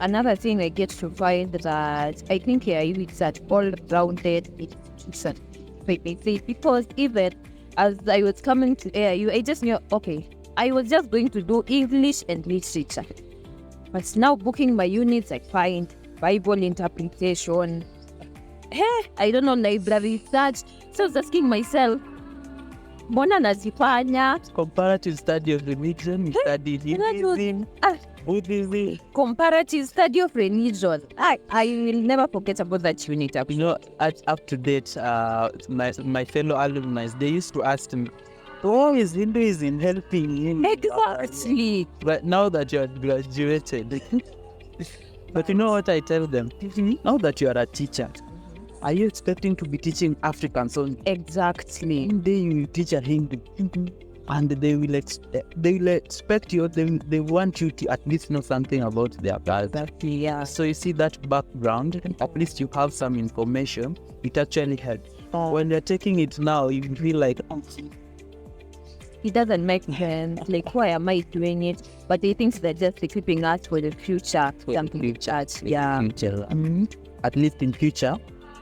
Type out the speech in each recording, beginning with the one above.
another thing I get to find that I think AIU is an all-rounded institution, like they say, because even as I was coming to AIU, I just knew, okay, I was just going to do English and literature. But now booking my units, I find Bible interpretation, I don't know, library research. So I was asking myself, mbona nazifanya? Comparative study of religion, you study Hinduism, Buddhism. Comparative study of religion. I will never forget about that unit. You know, up to date, my fellow alumni, they used to ask me, how is Hinduism helping you? Exactly. But now that you are graduated, but you know what I tell them? Now that you are a teacher, are you expecting to be teaching Africans only? Exactly. One day you will teach a Hindu, and they will expect you. They want you to at least know something about their culture. Exactly. Yeah. So you see that background. At least you have some information. It actually helps. When you're taking it now, you feel like, it doesn't make sense. Like, why am I doing it? But they think they're just equipping us for the future. Something like that. Yeah. At least in future,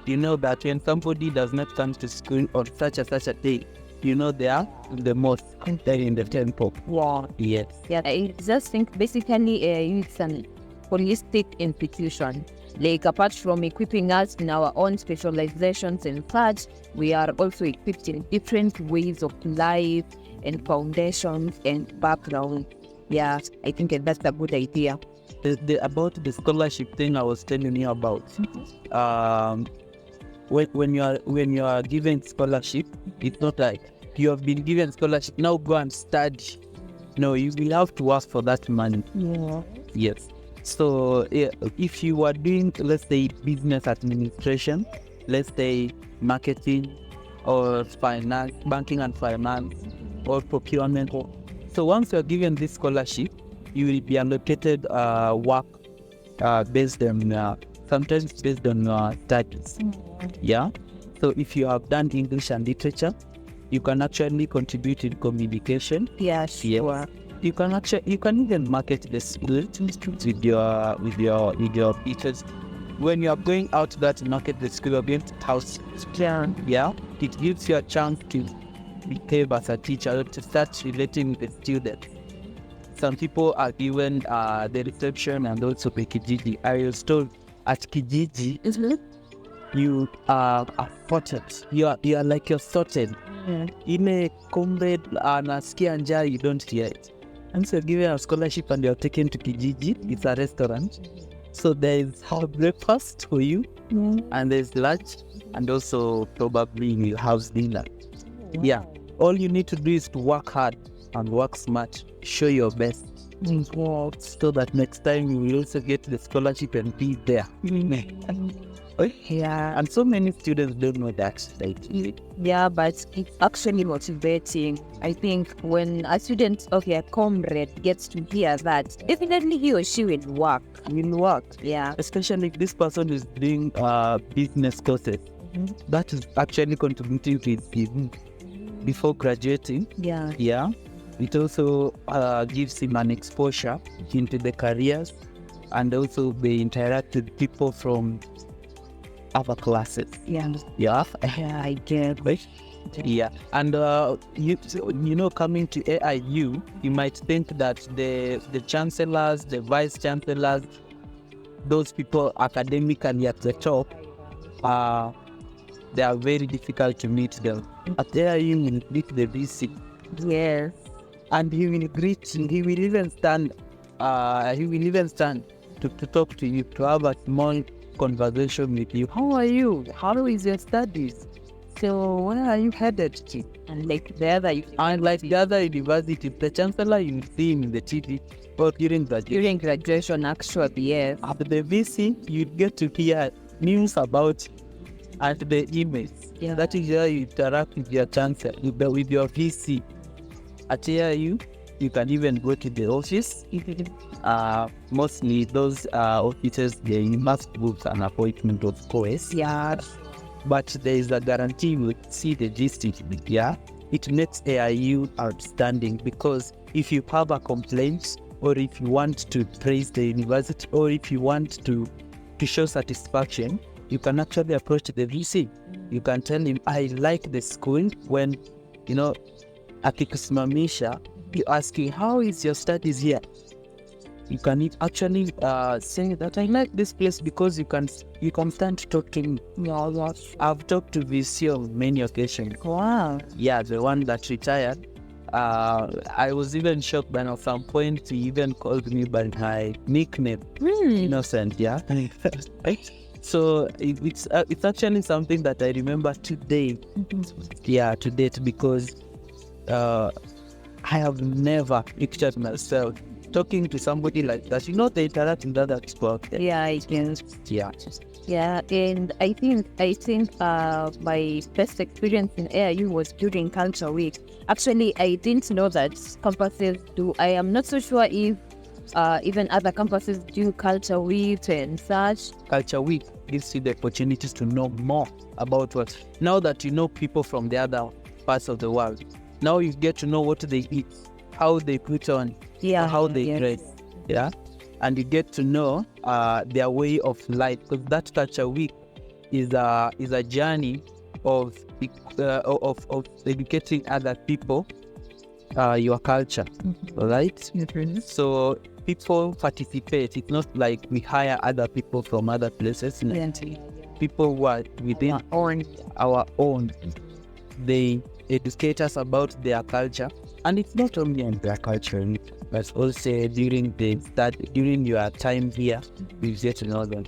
you know that when somebody does not come to school on such a day, you know they are the most there in the temple. Wow. Yes. Yeah, I just think basically it's an holistic institution. Like, apart from equipping us in our own specializations and such, we are also equipped in different ways of life and foundations and background. Yeah, I think that's a good idea. About the scholarship thing I was telling you about. When you are given scholarship, it's not like you have been given scholarship, now go and study. No, you will have to ask for that money. Yeah. Yes. So if you are doing, let's say, business administration, let's say marketing or finance, banking and finance, or procurement. So once you are given this scholarship, you will be allocated work based on sometimes based on studies. Yeah. So if you have done English and literature, you can actually contribute in communication. Yeah, sure. Yes. You can even market the school with your teachers. When you are going out there to market the school, you're going to house. Yeah. It gives you a chance to behave as a teacher, to start relating with the students. Some people are given the reception and also the Kijiji. I was told at Kijiji, you are sorted. You are like you're sorted. In a comrade anasikia njaa, you don't hear it. And so you're given a scholarship and you're taken to Kijiji. It's a restaurant. So there is breakfast for you, and there's lunch, and also probably you'll have dinner. Yeah. All you need to do is to work hard and work smart. Show your best. So that next time you will also get the scholarship and be there. Yeah. And so many students don't know that. Yeah, but it's actually motivating. I think when a student, a comrade gets to hear that, definitely he or she will work. Yeah. Especially if this person is doing business courses. That is actually contributing to his business before graduating. Yeah. Yeah. It also gives him an exposure into the careers, and also they interact with people from other classes. Yeah. Yeah. Yeah, I get. Right? Yeah. And you know, coming to AIU, you might think that the chancellors, the vice chancellors, those people academically at the top, they are very difficult to meet them. At AIU, you will meet the VC. Yes. And he will greet. He will even stand. To talk to you, to have a small conversation with you. How are you? How is your studies? So where are you headed to? And like the other university, the chancellor, you see him in the TV or during graduation, actually, yes. After the VC, you get to hear news about and the emails. Yeah. That is how you interact with your chancellor, with your VC. At AIU, you can even go to the office. Mostly those offices, they must book an appointment, of course. Yeah. But there is a guarantee you will see the district. Yeah. It makes AIU outstanding because if you have a complaint or if you want to praise the university, or if you want to show satisfaction, you can actually approach the VC. You can tell him, I like the school. When, akikusimamisha, you ask him, how is your studies here? You can actually say that I like this place because you can stand to talk to me. Yeah, I've talked to VC on many occasions. wow. Yeah, the one that retired. I was even shocked when at some point he even called me by my nickname, Innocent. Yeah. So it's actually something that I remember today. Yeah, to date, because I have never pictured myself talking to somebody like that. They interact in that sport. Yeah, I can. Yeah. Yeah, and I think my best experience in AIU was during Culture Week. Actually, I didn't know that campuses do. I am not so sure if even other campuses do Culture Week and such. Culture Week gives you the opportunities to know more about what. Now that you know people from the other parts of the world, now you get to know what they eat, how they put on, how they dress. Yeah. And you get to know their way of life, because that Culture Week is a journey of educating other people your culture, right? So people participate. It's not like we hire other people from other places. People who are within our own. They educate us about their culture, and it's not only in their culture, but also during your time here, we get to know them.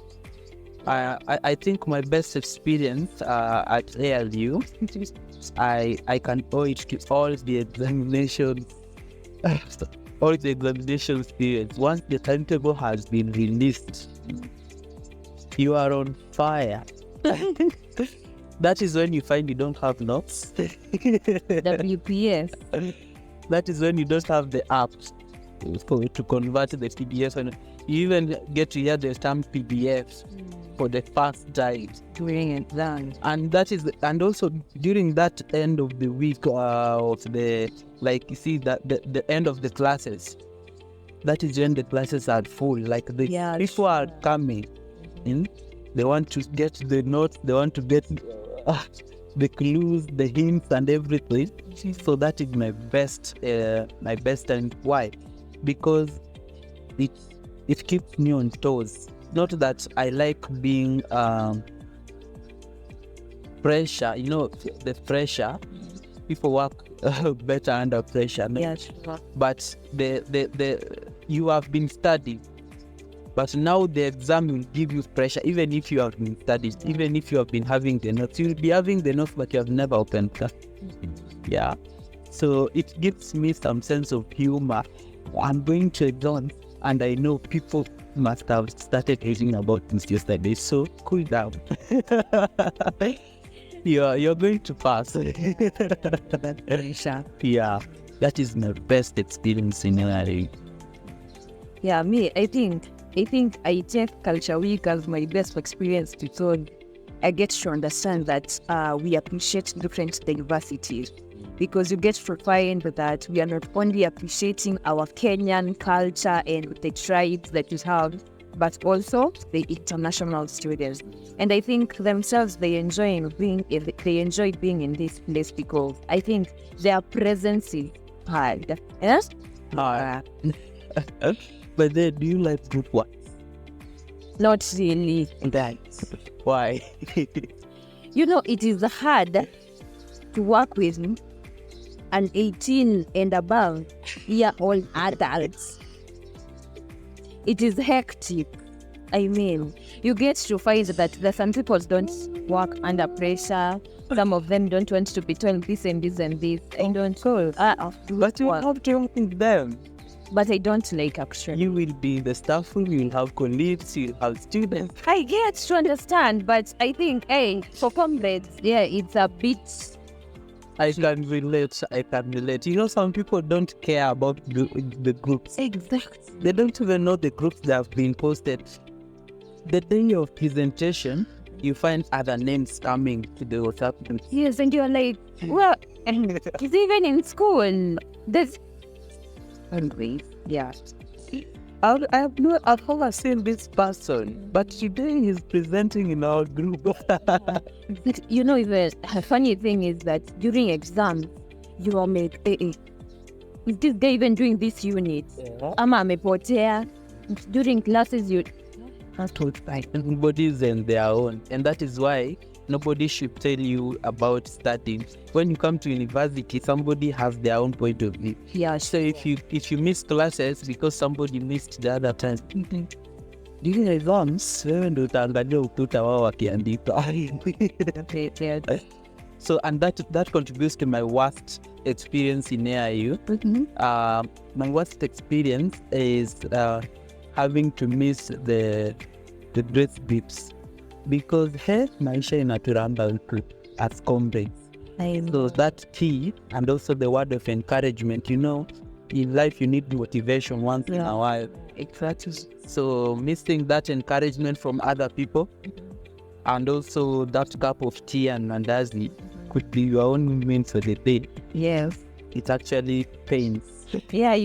I think my best experience at AIU, I can owe it to all the examinations, all the examination periods. Once the timetable has been released, you are on fire. That is when you find you don't have notes. WPS. That is when you don't have the apps to convert the PDFs. And you even get to hear the term PDFs for the first time During exams. and also during that end of the week of the, like, you see that the end of the classes, that is when the classes are full, like the people are coming in, they want to get the notes, they want to get the clues, the hints and everything. So that is my best time. Why? Because it keeps me on toes. Not that I like being pressure, the pressure. People work better under pressure. No? Yeah, sure. But you have been studying, but now the exam will give you pressure. Even if you have been studying, even if you have been having the notes, you'll be having the notes, but you have never opened that. Yeah. So it gives me some sense of humor. I'm going to exam, and I know people must have started hating about this yesterday. So cool down. You're going to pass. Yeah, that is my best experience in AIU. Yeah, me, I think I take Culture Week as my best experience because I get to understand that we appreciate different diversities, because you get to find that we are not only appreciating our Kenyan culture and the tribes that we have, but also the international students. And I think themselves, they enjoy being in this place because I think their presence is hard. Yes? But then, do you like group one? Not really. That's why. It is hard to work with an 18 and above year-old adults. It is hectic. I mean, you get to find that some people don't work under pressure. Some of them don't want to be told this and this and this. I don't go. But you have to work with them. But I don't like, actually. You will be in the staff room, you will have colleagues, you will have students. I get to understand, but I think, for comrades, it's a bit... I can relate. Some people don't care about the groups. Exactly. They don't even know the groups that have been posted. The day of presentation, you find other names coming to the WhatsApp group. Yes, and you're like, well, it's even in school. There's... Anyways, yeah. I've never seen this person, but today he's presenting in our group. But even a funny thing is that during exams, you are made, is this guy even doing this unit? Ama amepotea. During classes, you That's what everybody's in their own, and that is why nobody should tell you about studying. When you come to university, somebody has their own point of view. yeah. So if you miss classes because somebody missed the other time, during exams, wewe ndio utaangalia ukuta wao wakiandika. So and that contributes to my worst experience in AIU. My worst experience is having to miss the grace beeps because maisha inaturamba as comrades. So that key and also the word of encouragement, in life you need motivation once in a while. Exactly. So missing that encouragement from other people and also that cup of tea and mandazi could be your own means for the day. Yes. It actually pains. Yeah,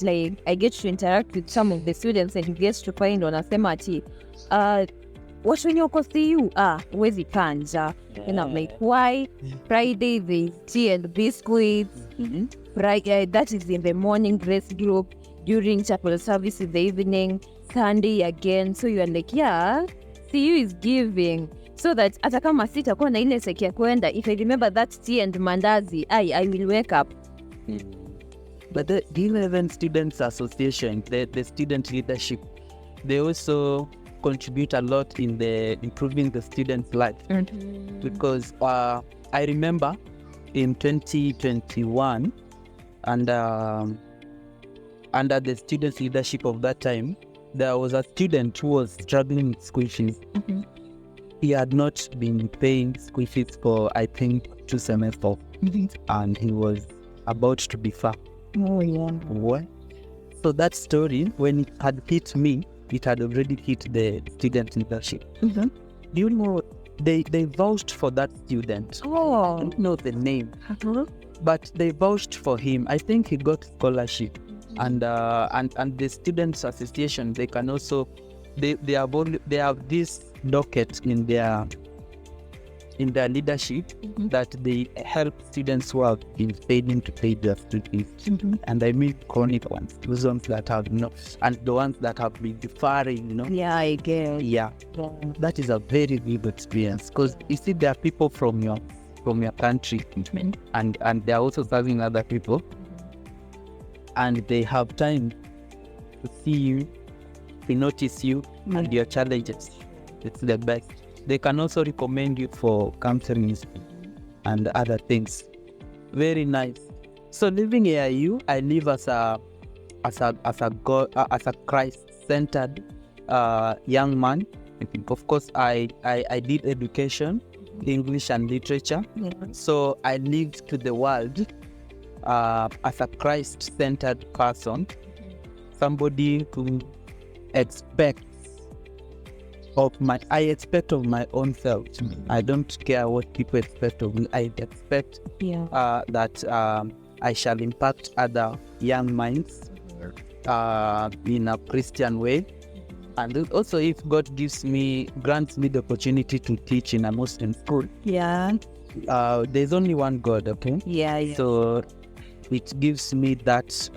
like I get to interact with some of the students and you get to find wanasema ati what when you see you where's it kanja? And I'm like, why? Friday there's tea and biscuits. Friday that is in the morning grace group, during chapel service in the evening, Sunday again. So you're like, yeah, CU is giving. So that hata kama sitakuwa na ile seki ya kwenda, if I remember that tea and mandazi, I will wake up. But the even Students Association, the student leadership, they also contribute a lot in the improving the students' life. Because I remember in 2021, and under the students' leadership of that time, there was a student who was struggling with school fees. He had not been paying school fees for, I think, 2 semesters, and he was about to be fired. Oh, yeah. What? So that story, when it had hit me, it had already hit the student leadership. Do you know, they vouched for that student. Oh. I don't know the name, but they vouched for him. I think he got scholarship. And the Students Association, they can also, they have this docket in their leadership that they help students who have been failing to pay their student fees. And I mean chronic ones, those ones that have and the ones that have been deferring, Yeah, I guess. Yeah. That is a very good experience because you see there are people from your country and they are also serving other people and they have time to see you, to notice you and your challenges. It's the best. They can also recommend you for counseling and other things. Very nice. So living AIU, I live as a Christ-centered young man. Of course, I did education, English and literature. So I lived to the world as a Christ-centered person, somebody who expects I expect of my own self. I don't care what people expect of me. I expect that I shall impact other young minds in a Christian way. And also if God grants me the opportunity to teach in a Muslim school. There's only one God, okay? So it gives me that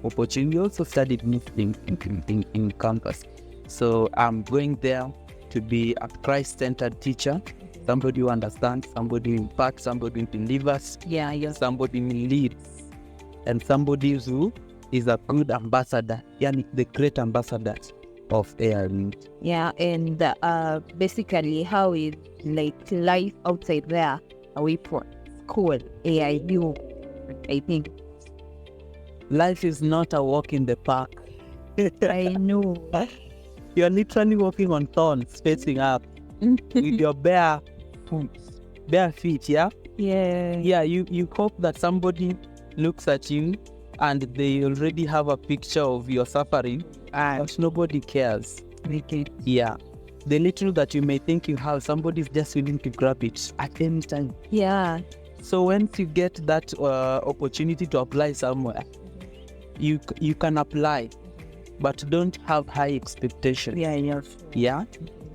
opportunity. We also studied Muslim in campus. So I'm going there to be a Christ-centered teacher, somebody who understands, somebody who impacts, somebody who delivers, somebody who leads, and somebody who is a good ambassador, the great ambassador of AIU. Yeah, and basically how is like life outside there away from school, AIU, I think. Life is not a walk in the park. I know. You're literally walking on thorns, facing up with your bare feet, Yeah. Yeah, you hope that somebody looks at you and they already have a picture of your suffering, but nobody cares. Yeah. The little that you may think you have, somebody's just willing to grab it at any time. Yeah. So once you get that opportunity to apply somewhere, you can apply. but don't have high expectations. Yeah. Yeah,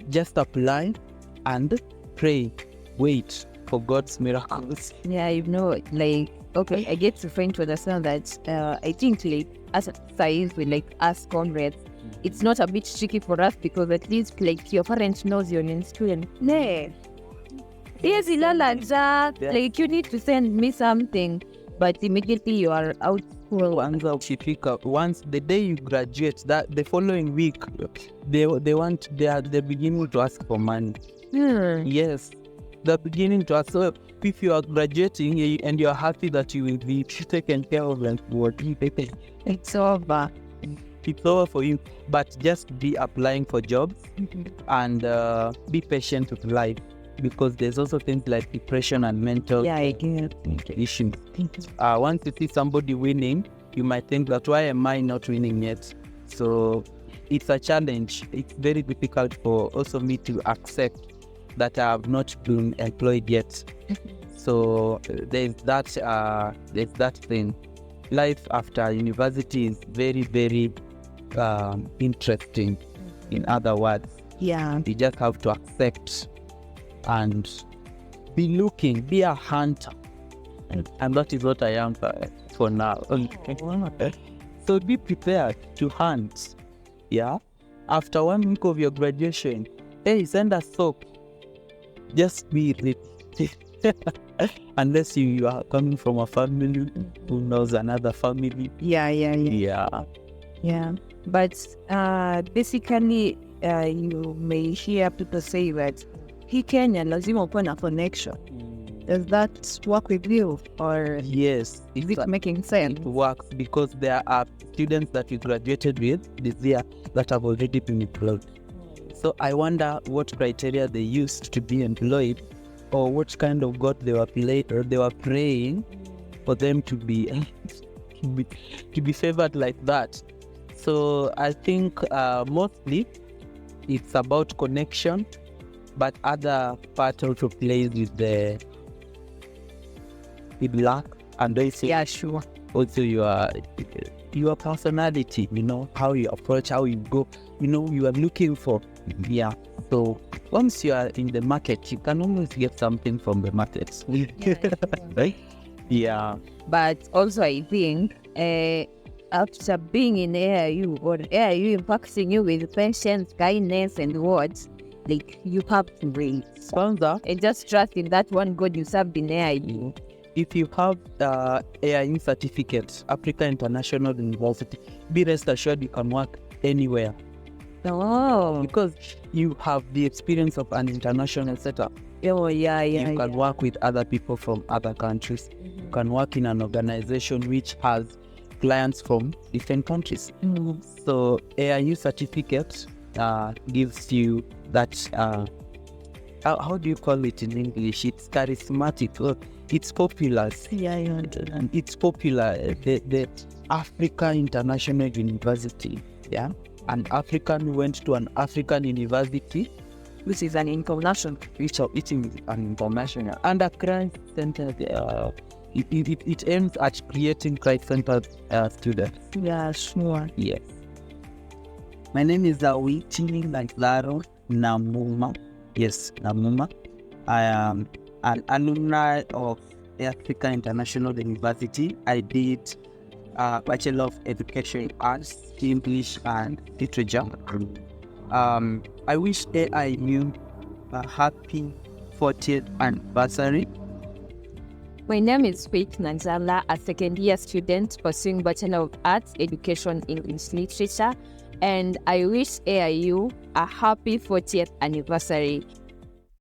just apply and pray. Wait for God's miracles. Yeah, like, okay, I get to friend to understand that I think like as a size with like us comrades, it's not a bit tricky for us because at least like your parents knows you're in student. Nee. Yes, like you need to send me something, but immediately you are out school. Once the day you graduate, that the following week, they're beginning to ask for money. Yes, they're beginning to ask. So if you are graduating and you're happy that you will be taken care of and what, It's over. it's over for you. But just be applying for jobs and be patient with life, because there's also things like depression and mental issues. Once you see somebody winning, you might think that why am I not winning yet? So it's a challenge. It's very difficult for also me to accept that I have not been employed yet. So there's that thing. Life after university is very, very interesting. In other words, Yeah. you just have to accept and be a hunter, and that is what I am for now. So be prepared to hunt. Yeah, after 1 week of your graduation, hey, send us soap. Just be ready. Unless you are coming from a family who knows another family. Yeah. But basically, you may hear people say that he Kenya lazima upon a connection. Does that work with you, or Yes, is it making sense? it works because there are students that we graduated with this year that have already been employed. So I wonder what criteria they used to be employed, or what kind of God they were praying for them to be favored like that. So I think mostly it's about connection, but other part also plays with luck, and also Sure. also your personality, how you approach, how you go, you are looking for. Yeah. So once you are in the market, you can always get something from the market. Right? Yeah. But also, I think after being in AIU, or AIU impacting you with patience, kindness, and words, like you have to wait. Kwanza, And just trust in that one God you served in AIU. if you have AIU certificate, Africa International University, be rest assured you can work anywhere. Oh. Because you have the experience of an international setup. Oh, yeah. You can work with other people from other countries. You can work in an organization which has clients from different countries. So AIU certificate gives you that, how do you call it in English? It's charismatic. It's popular. And it's popular. The Africa International University. Yeah. An African who went to an African university, Which is an international. which is an international, and a Christ-centered. It aims at creating Christ-centered students. Yeah, sure. Yes. My name is Awiti Lazaro Namuma. Yes, Namuma. I am an alumni of Africa International University. I did Bachelor of Education in Arts, English, and Literature. I wish AIU a happy 40th anniversary. My name is Faith Nanzala, a second-year student pursuing Bachelor of Arts, Education, English, Literature, and I wish AIU a happy 40th anniversary.